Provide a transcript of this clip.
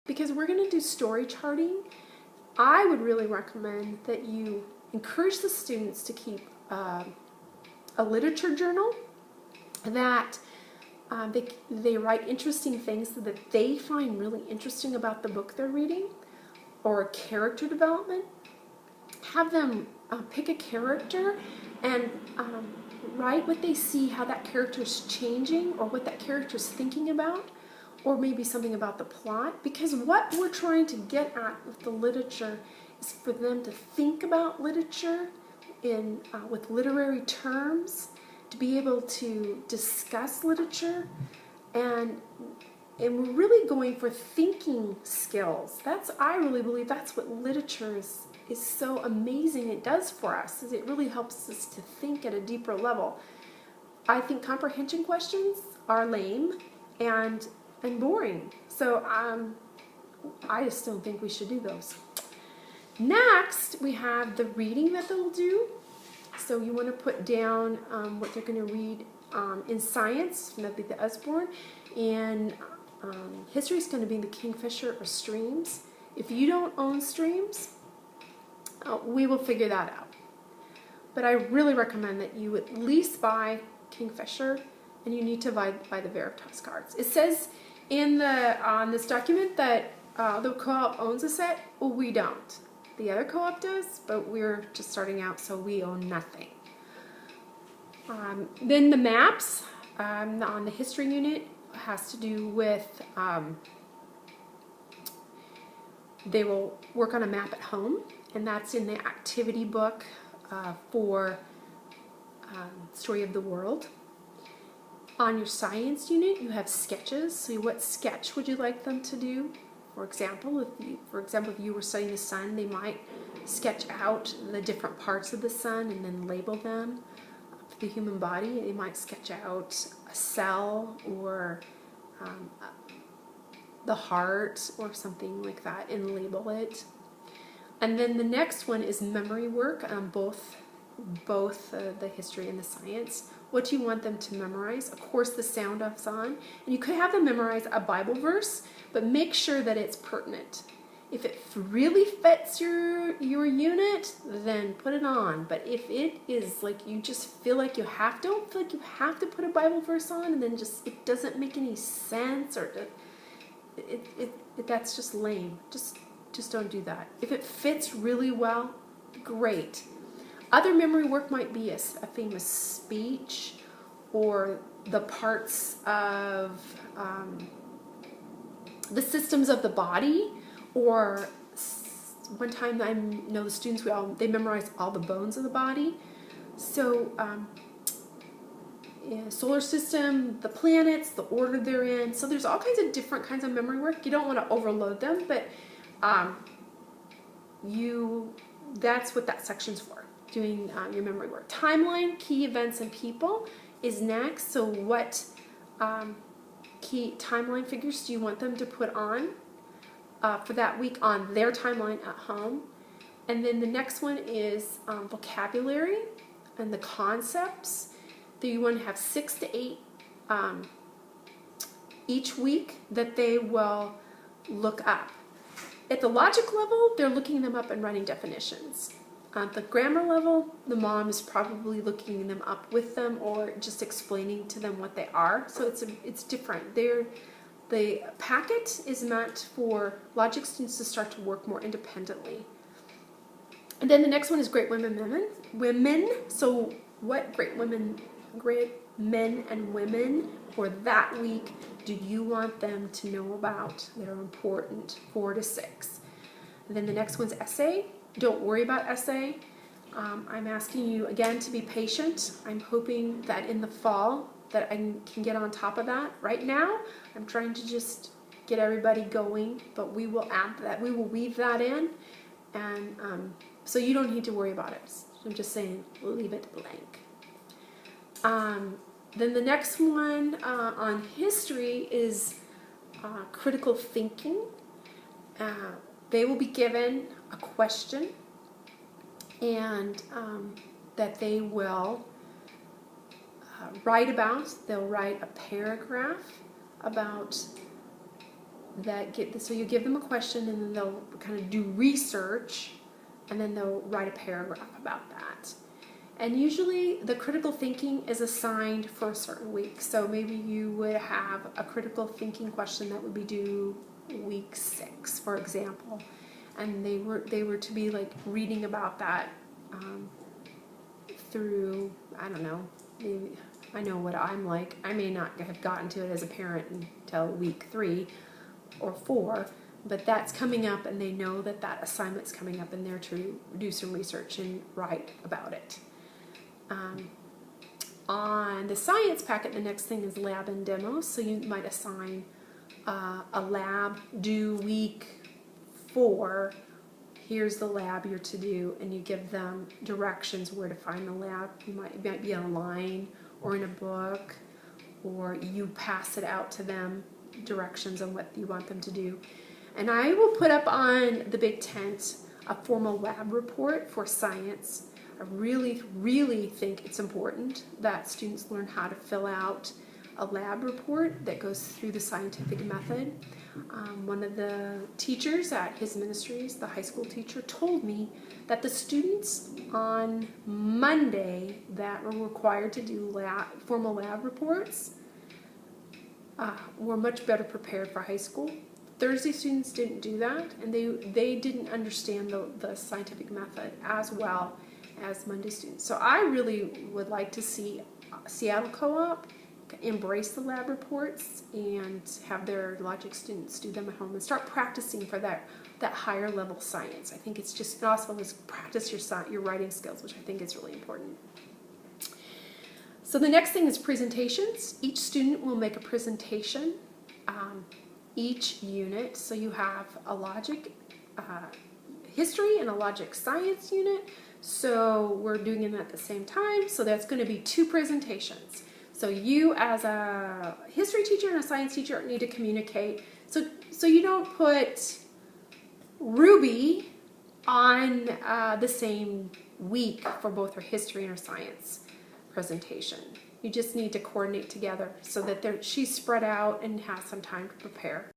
because we're going to do story charting, I would really recommend that you encourage the students to keep a literature journal, that they write interesting things that they find really interesting about the book they're reading, or character development. Have them pick a character and write what they see, how that character is changing, or what that character is thinking about, or maybe something about the plot. Because what we're trying to get at with the literature is for them to think about literature in with literary terms, to be able to discuss literature, and we're really going for thinking skills. I really believe that's what literature is so amazing it does for us, is it really helps us to think at a deeper level. I think comprehension questions are lame and boring, so I just don't think we should do those. Next, we have the reading that they'll do. So you want to put down what they're going to read in science, that'll be the Usborne, and history is going to be the Kingfisher or Streams. If you don't own Streams, we will figure that out. But I really recommend that you at least buy Kingfisher, and you need to buy the Veritas cards. It says on this document that the co-op owns a set. Well, we don't. The other co-op does, but we're just starting out, so we own nothing. Then the maps on the history unit has to do with, they will work on a map at home, and that's in the activity book for Story of the World. On your science unit, you have sketches. So what sketch would you like them to do? For example, if you were studying the sun, they might sketch out the different parts of the sun and then label them. For the human body, they might sketch out a cell or the heart or something like that and label it. And then the next one is memory work on both the history and the science. What do you want them to memorize? Of course, the sound off's on. And you could have them memorize a Bible verse, but make sure that it's pertinent. If it really fits your unit, then put it on. But if it is like you just feel like don't feel like you have to put a Bible verse on, and then just it doesn't make any sense, or that's just lame. Just don't do that. If it fits really well, great. Other memory work might be a famous speech, or the parts of the systems of the body, or one time I know the students, they memorize all the bones of the body. So solar system, the planets, the order they're in. So there's all kinds of different kinds of memory work. You don't want to overload them, but that's what that section's for, doing your memory work. Timeline, key events, and people is next. So what key timeline figures do you want them to put on for that week on their timeline at home? And then the next one is vocabulary and the concepts. that you want to have 6 to 8 each week that they will look up. At the logic level, they're looking them up and writing definitions. At the grammar level, the mom is probably looking them up with them or just explaining to them what they are. So it's different. The packet is meant for logic students to start to work more independently. And then the next one is great women. So what great men and women for that week do you want them to know about that are important? 4 to 6. And then the next one's essay. Don't worry about essay. I'm asking you again to be patient. I'm hoping that in the fall that I can get on top of that. Right now, I'm trying to just get everybody going, but we will add that. We will weave that in, and so you don't need to worry about it. I'm just saying, we'll leave it blank. Then the next one on history is critical thinking. They will be given a question, and that they will write about. They'll write a paragraph about so you give them a question, and then they'll kind of do research, and then they'll write a paragraph about that. And usually the critical thinking is assigned for a certain week. So maybe you would have a critical thinking question that would be due week 6, for example. And they were to be like reading about that through, I don't know, maybe, I know what I'm like. I may not have gotten to it as a parent until week 3 or 4, but that's coming up, and they know that that assignment's coming up, and they're to do some research and write about it. On the science packet, the next thing is lab and demos. So you might assign a lab due week 4. Here's the lab you're to do, and you give them directions where to find the lab. It might be online or in a book, or you pass it out to them, directions on what you want them to do. And I will put up on the big tent a formal lab report for science. I really, really think it's important that students learn how to fill out a lab report that goes through the scientific method. One of the teachers at his ministries, the high school teacher, told me that the students on Monday that were required to do formal lab reports were much better prepared for high school. Thursday students didn't do that, and they didn't understand the scientific method as well as Monday students. So I really would like to see Seattle Co-op embrace the lab reports and have their logic students do them at home and start practicing for that higher level science. I think it's just also as practice your writing skills, which I think is really important. So the next thing is presentations. Each student will make a presentation each unit. So you have a logic history and a logic science unit. So we're doing them at the same time. So that's going to be 2 presentations. So you as a history teacher and a science teacher need to communicate. So you don't put Ruby on the same week for both her history and her science presentation. You just need to coordinate together so that she's spread out and has some time to prepare.